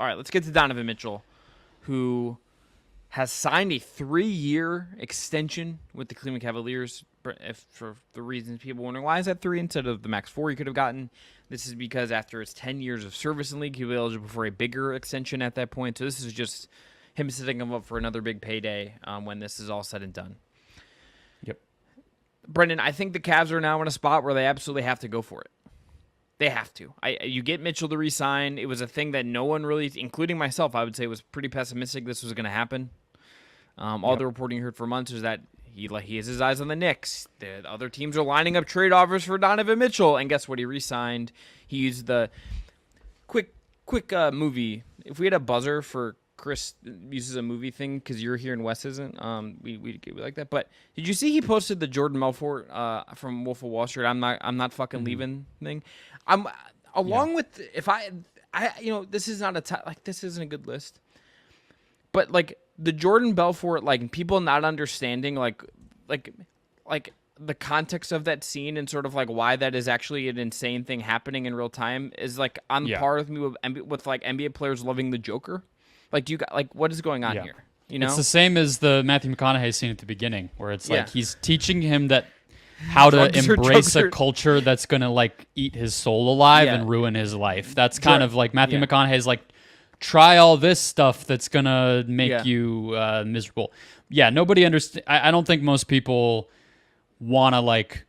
All right, let's get to Donovan Mitchell, who has signed a 3-year extension with the Cleveland Cavaliers. For the reasons people wondering why is that 3 instead of the max 4 he could have gotten. This is because after his 10 years of service in the league, he'll be eligible for a bigger extension at that point. So this is just him setting him up for another big payday when this is all said and done. Yep. Brendan, I think the Cavs are now in a spot where they absolutely have to go for it. They have to. You get Mitchell to re-sign. It was a thing that no one really, including myself, I would say was pretty pessimistic this was going to happen. All the reporting you heard for months was that he has his eyes on the Knicks. The other teams are lining up trade offers for Donovan Mitchell, and guess what? He re-signed. He used the quick movie. If we had a buzzer for Chris uses a movie thing because you're here and Wes isn't, we like that. But did you see he posted the Jordan Belfort from Wolf of Wall Street? I'm not fucking leaving thing. I'm along with if I this is not this isn't a good list, but like the Jordan Belfort, like people not understanding like the context of that scene and sort of like why that is actually an insane thing happening in real time is like on par with me with like NBA players loving the Joker. Like, do you got like what is going on here? You know, it's the same as the Matthew McConaughey scene at the beginning, where it's like he's teaching him that how to embrace a culture that's gonna like eat his soul alive and ruin his life. That's kind of like Matthew McConaughey's like, try all this stuff that's gonna make you miserable. Yeah, nobody understands. I don't think most people want to like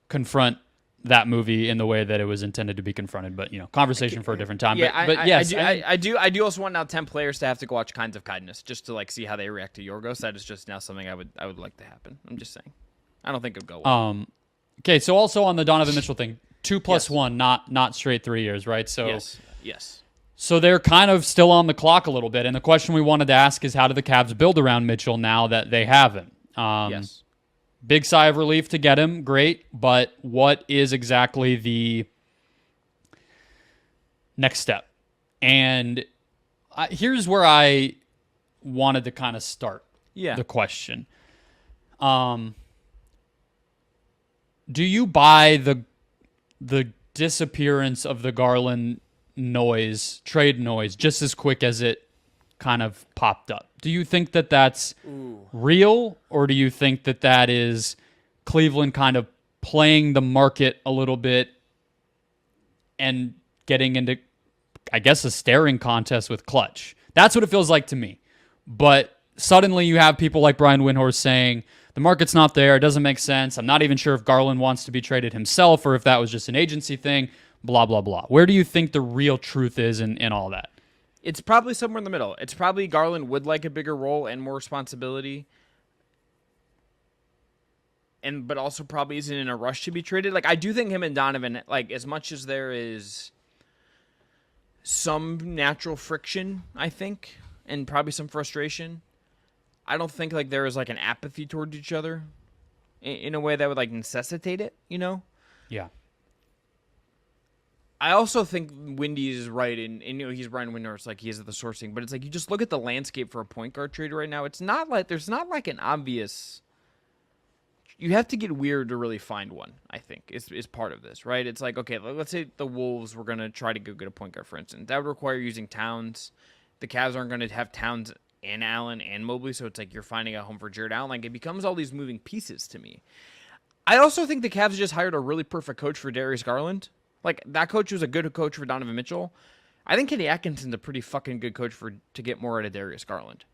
confront that movie in the way that it was intended to be confronted, but conversation for a different time. Yeah, but yes, I do also want now 10 players to have to go watch Kinds of Kindness just to like see how they react to Yorgos. That is just now something I would like to happen. I'm just saying. I don't think it'll go well. Okay, so also on the Donovan Mitchell thing, 2 + 1, not straight 3 years, right? So yes. So they're kind of still on the clock a little bit, and the question we wanted to ask is how do the Cavs build around Mitchell now that they haven't? Yes. Big sigh of relief to get him, great, but what is exactly the next step? And here's where I wanted to kind of start the question. Do you buy the disappearance of the Garland trade noise, just as quick as it kind of popped up? Do you think that that's real, or do you think that that is Cleveland kind of playing the market a little bit and getting into, I guess, a staring contest with Clutch? That's what it feels like to me. But suddenly you have people like Brian Windhorst saying, the market's not there, it doesn't make sense, I'm not even sure if Garland wants to be traded himself or if that was just an agency thing, blah, blah, blah. Where do you think the real truth is in all that? It's probably somewhere in the middle. It's probably Garland would like a bigger role and more responsibility, but also probably isn't in a rush to be traded. Like, I do think him and Donovan, like, as much as there is some natural friction, I think, and probably some frustration, I don't think like there is like an apathy towards each other in a way that would like necessitate it, Yeah. I also think Windy is right, and he's Brian Windhorst, like he is at the sourcing, but it's like you just look at the landscape for a point guard trade right now. It's not like there's not like an obvious. You have to get weird to really find one. I think is part of this, right? It's like, okay, let's say the Wolves were gonna try to go get a point guard, for instance. That would require using Towns. The Cavs aren't gonna have Towns and Allen and Mobley, so it's like you're finding a home for Jared Allen. Like it becomes all these moving pieces to me. I also think the Cavs just hired a really perfect coach for Darius Garland. Like, that coach was a good coach for Donovan Mitchell. I think Kenny Atkinson's a pretty fucking good coach to get more out of Darius Garland.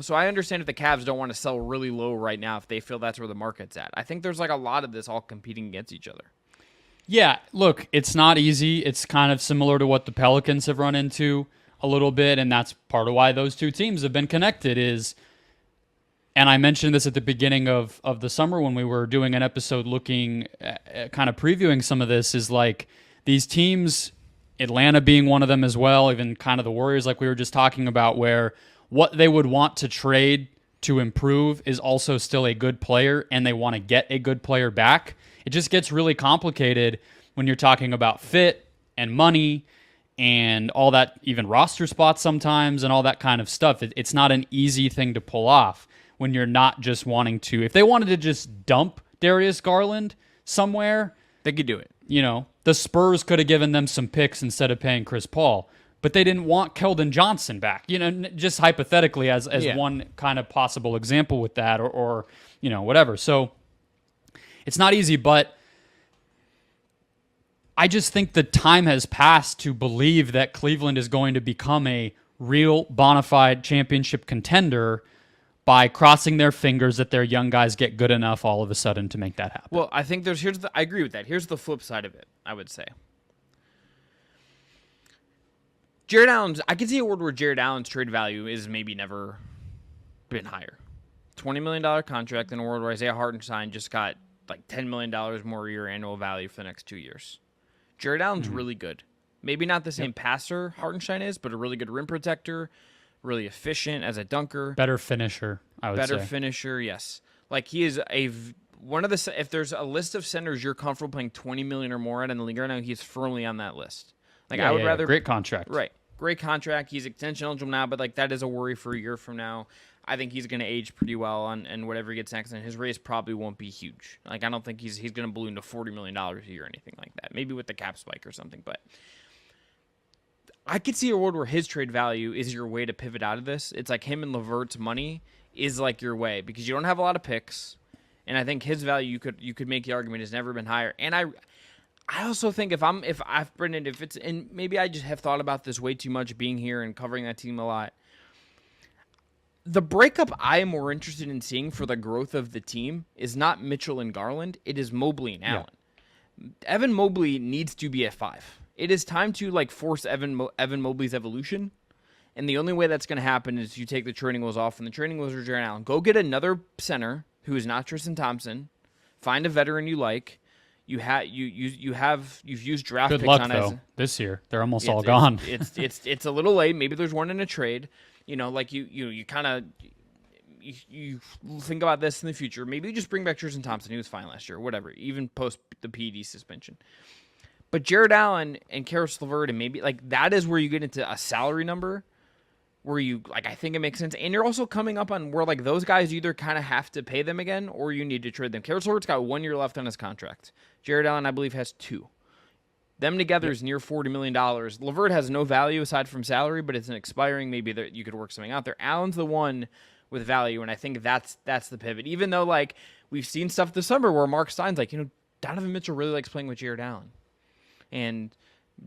So I understand if the Cavs don't want to sell really low right now if they feel that's where the market's at. I think there's like a lot of this all competing against each other. Yeah, look, it's not easy. It's kind of similar to what the Pelicans have run into a little bit, and that's part of why those two teams have been connected and I mentioned this at the beginning of the summer when we were doing an episode looking at kind of previewing some of this, is like these teams, Atlanta being one of them as well, even kind of the Warriors like we were just talking about, where what they would want to trade to improve is also still a good player and they want to get a good player back. It just gets really complicated when you're talking about fit and money and all that, even roster spots sometimes and all that kind of stuff. It's not an easy thing to pull off when you're not just wanting to. If they wanted to just dump Darius Garland somewhere, they could do it. The Spurs could have given them some picks instead of paying Chris Paul. but they didn't want Keldon Johnson back. Just hypothetically as one kind of possible example with that, or whatever. So it's not easy, but I just think the time has passed to believe that Cleveland is going to become a real bona fide championship contender by crossing their fingers that their young guys get good enough all of a sudden to make that happen. Well, I think I agree with that. Here's the flip side of it, I would say. I can see a world where Jared Allen's trade value is maybe never been higher. $20 million contract in a world where Isaiah Hartenstein just got like $10 million more a year annual value for the next 2 years. Jared Allen's really good. Maybe not the same passer Hartenstein is, but a really good rim protector, really efficient as a dunker. Better finisher, I would say. Better finisher, yes. Like he is one of the, if there's a list of centers you're comfortable paying $20 million or more at in the league right now, he's firmly on that list. Like I would rather great contract. Right. Great contract. He's extension eligible now, but like that is a worry for a year from now. I think he's going to age pretty well and whatever he gets next, and his raise probably won't be huge. Like I don't think he's going to balloon to $40 million a year or anything like that. Maybe with the cap spike or something, but I could see a world where his trade value is your way to pivot out of this. It's like him and LeVert's money is like your way because you don't have a lot of picks, and I think his value you could make the argument has never been higher. And I also think Brendan, if it's, and maybe I just have thought about this way too much being here and covering that team a lot. The breakup I am more interested in seeing for the growth of the team is not Mitchell and Garland. It is Mobley and Allen. Evan Mobley needs to be at 5. It is time to force Evan Mobley's evolution. And the only way that's going to happen is you take the training wheels off, and the training wheels are Jared Allen. Go get another center who is not Tristan Thompson. Find a veteran you like. You've used draft Good picks luck, on though. This year they're almost all gone. It's a little late. Maybe there's one in a trade. You think about this in the future. Maybe you just bring back Tristan Thompson. He was fine last year. Whatever. Even post the PED suspension. But Jared Allen and Karis LeVert and maybe that is where you get into a salary number where you I think it makes sense. And you're also coming up on where those guys either kind of have to pay them again or you need to trade them. Karis LeVert's got 1 year left on his contract. Jared Allen, I believe, has 2. Them together is near $40 million. LeVert has no value aside from salary, but it's an expiring. Maybe you could work something out there. Allen's the one with value, and I think that's the pivot. Even though we've seen stuff this summer where Mark Stein's Donovan Mitchell really likes playing with Jared Allen, and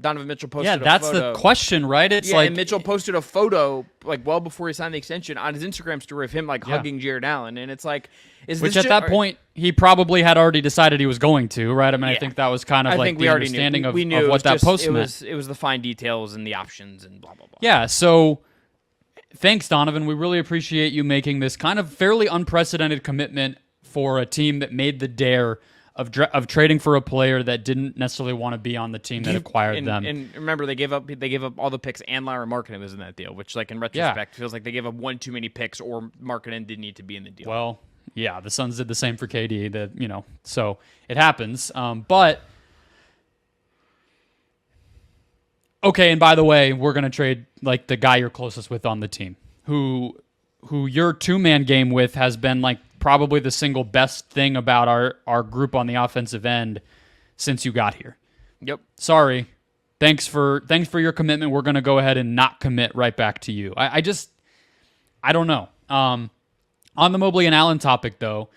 Donovan Mitchell posted a photo. Yeah, that's the question, right? It's and Mitchell posted a photo well before he signed the extension on his Instagram story of him hugging Jared Allen, and it's which at that point he probably had already decided he was going to, right? I mean, I think that was kind of the understanding of what that post meant. It was the fine details and the options and blah blah blah. Yeah, so thanks, Donovan. We really appreciate you making this kind of fairly unprecedented commitment for a team that made the dare of trading for a player that didn't necessarily want to be on the team that acquired them. And remember, they gave up all the picks, and Larry Markkinen was in that deal, which in retrospect feels like they gave up one too many picks, or Markkinen didn't need to be in the deal. Well, yeah, the Suns did the same for KD. So it happens. But okay, and by the way, we're gonna trade the guy you're closest with on the team, who your 2-man game with has been probably the single best thing about our group on the offensive end since you got here. Yep. Sorry. Thanks for your commitment. We're going to go ahead and not commit right back to you. I don't know. On the Mobley and Allen topic, though,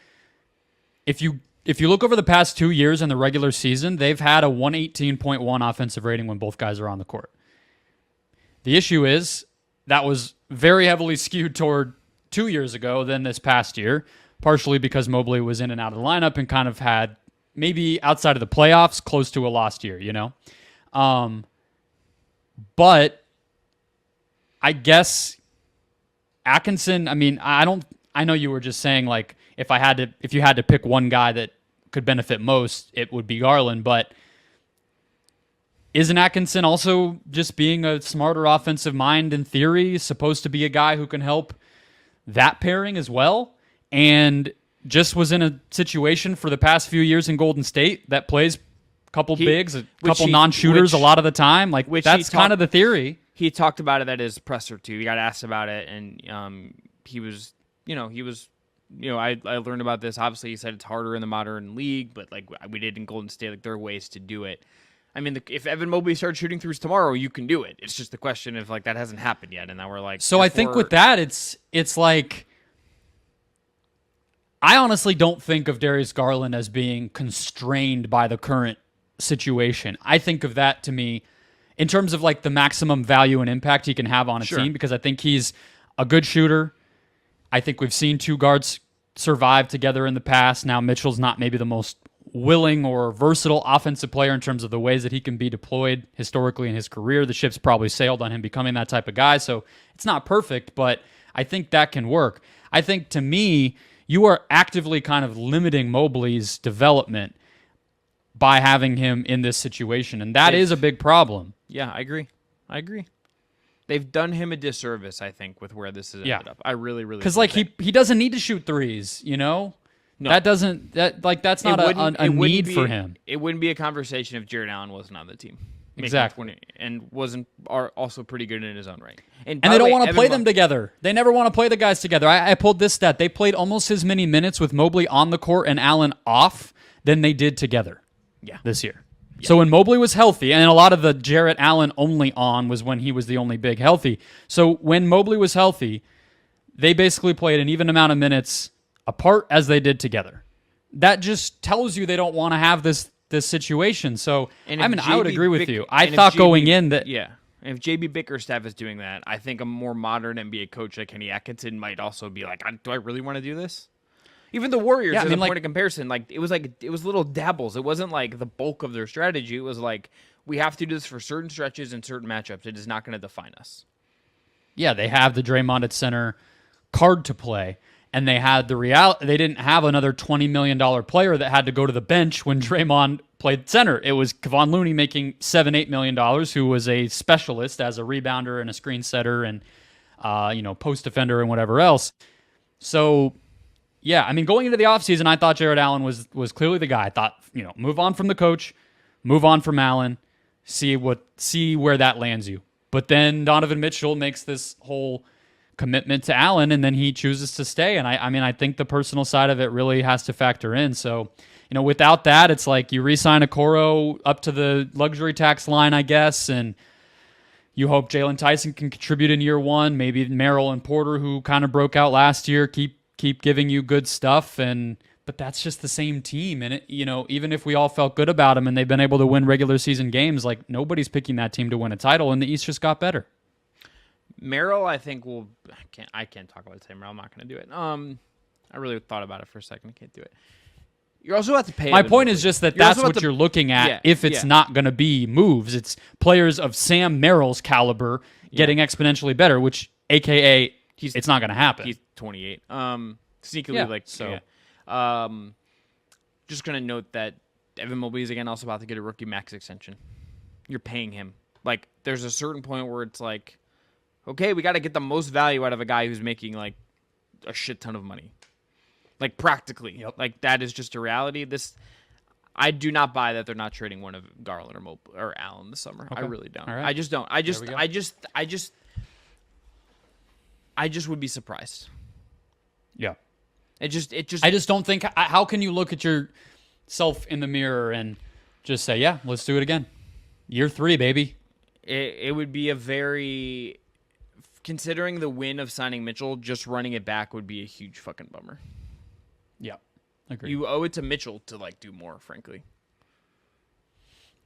if you look over the past 2 years in the regular season, they've had a 118.1 offensive rating when both guys are on the court. The issue is that was very heavily skewed toward 2 years ago than this past year, partially because Mobley was in and out of the lineup and kind of had, maybe outside of the playoffs, close to a lost year, But I guess Atkinson, I know you were just saying if you had to pick one guy that could benefit most, it would be Garland, but isn't Atkinson also, just being a smarter offensive mind in theory, supposed to be a guy who can help that pairing as well? And just was in a situation for the past few years in Golden State that plays a couple bigs, a couple non-shooters a lot of the time. That's kind of the theory. He talked about it at his presser too. He got asked about it, and he was I learned about this. Obviously, he said it's harder in the modern league, but we did in Golden State, there are ways to do it. I mean, if Evan Mobley starts shooting threes tomorrow, you can do it. It's just the question of like that hasn't happened yet, and now we're like. So I think with that, it's like I honestly don't think of Darius Garland as being constrained by the current situation. I think of that to me in terms of like the maximum value and impact he can have on a team, because I think he's a good shooter. I think we've seen two guards survive together in the past. Now Mitchell's not maybe the most willing or versatile offensive player in terms of the ways that he can be deployed historically in his career. The ship's probably sailed on him becoming that type of guy, so it's not perfect, but I think that can work. I think to me, you are actively kind of limiting Mobley's development by having him in this situation, and that is a big problem. Yeah, I agree. They've done him a disservice, I think, with where this has ended up. I really because like he doesn't need to shoot threes, you know. No. That's not a need for him. It wouldn't be a conversation if Jared Allen wasn't on the team. Exactly. And wasn't also pretty good in his own right. And they don't want to play them together. They never want to play the guys together. I pulled this stat. They played almost as many minutes with Mobley on the court and Allen off than they did together this year. Yeah. So when Mobley was healthy, and a lot of the Jarrett Allen only on was when he was the only big healthy. So when Mobley was healthy, they basically played an even amount of minutes apart as they did together. That just tells you they don't want to have this situation. So, I mean, I would agree with you. I thought going in that... Yeah. And if JB Bickerstaff is doing that, I think a more modern NBA coach like Kenny Atkinson might also be like, do I really want to do this? Even the Warriors, as a point of comparison, it was little dabbles. It wasn't like the bulk of their strategy. It was like, we have to do this for certain stretches and certain matchups. It is not going to define us. Yeah, they have the Draymond at center card to play. And they had they didn't have another $20 million player that had to go to the bench when Draymond played center. It was Kevon Looney making $7-8 million, who was a specialist as a rebounder and a screen setter and post defender and whatever else. So, yeah, I mean, going into the offseason, I thought Jared Allen was clearly the guy. I thought, move on from the coach, move on from Allen, see where that lands you. But then Donovan Mitchell makes this whole commitment to Allen, and then he chooses to stay. And I think the personal side of it really has to factor in. So, without that, it's like you re-sign Okoro up to the luxury tax line, I guess, and you hope Jalen Tyson can contribute in year one. Maybe Merrill and Porter, who kind of broke out last year, keep giving you good stuff. But that's just the same team. And even if we all felt good about them and they've been able to win regular season games, like nobody's picking that team to win a title, and the East just got better. Merrill, I think I can't talk about Tim Merrill. I'm not going to do it. I really thought about it for a second. I can't do it. You're also have to pay. My point is just that's what you're looking at. If it's not going to be moves, it's players of Sam Merrill's caliber getting exponentially better, which AKA it's not going to happen. He's 28. Sneakily so. Yeah. Just going to note that Evan Mobley is again also about to get a rookie max extension. You're paying him. Like there's a certain point where it's like, okay, we got to get the most value out of a guy who's making like a shit ton of money. Like practically. Yep. Like that is just a reality. I do not buy that they're not trading one of Garland or Allen this summer. Okay. I really don't. Right. I just don't. I just would be surprised. Yeah. I just don't think how can you look at yourself in the mirror and just say, "Yeah, let's do it again." Year 3, baby. It would be a very considering the win of signing Mitchell, just running it back would be a huge fucking bummer. Yeah, agree. You owe it to Mitchell to do more, frankly.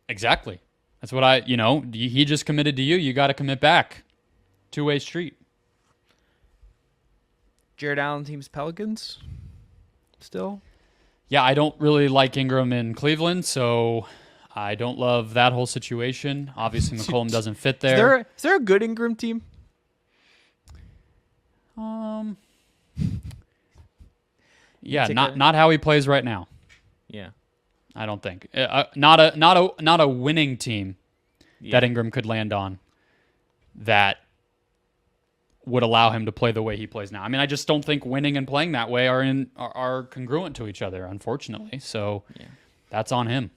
Exactly. That's what he just committed to you. You got to commit back. Two-way street. Jared Allen teams Pelicans still? Yeah, I don't really like Ingram in Cleveland, so I don't love that whole situation. Obviously, McCollum doesn't fit there. Is there a good Ingram team? Yeah, not how he plays right now. Yeah, I don't think not a winning team that Ingram could land on that would allow him to play the way he plays now. I mean, I just don't think winning and playing that way are congruent to each other, unfortunately. So that's on him.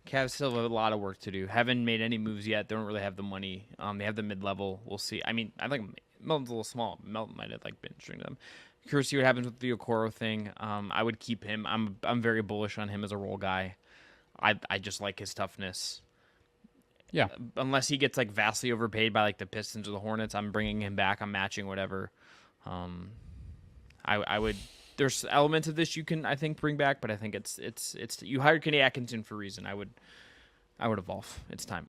Cavs still have a lot of work to do. Haven't made any moves yet. They don't really have the money. They have the mid-level. We'll see. I mean, I think Melton's a little small. Melton might have been interesting to them. Curious to see what happens with the Okoro thing. I would keep him. I'm very bullish on him as a role guy. I just like his toughness. Yeah. Unless he gets like vastly overpaid by like the Pistons or the Hornets, I'm bringing him back. I'm matching whatever. I would. There's elements of this you can I think bring back, but I think it's you hired Kenny Atkinson for a reason. I would evolve. It's time.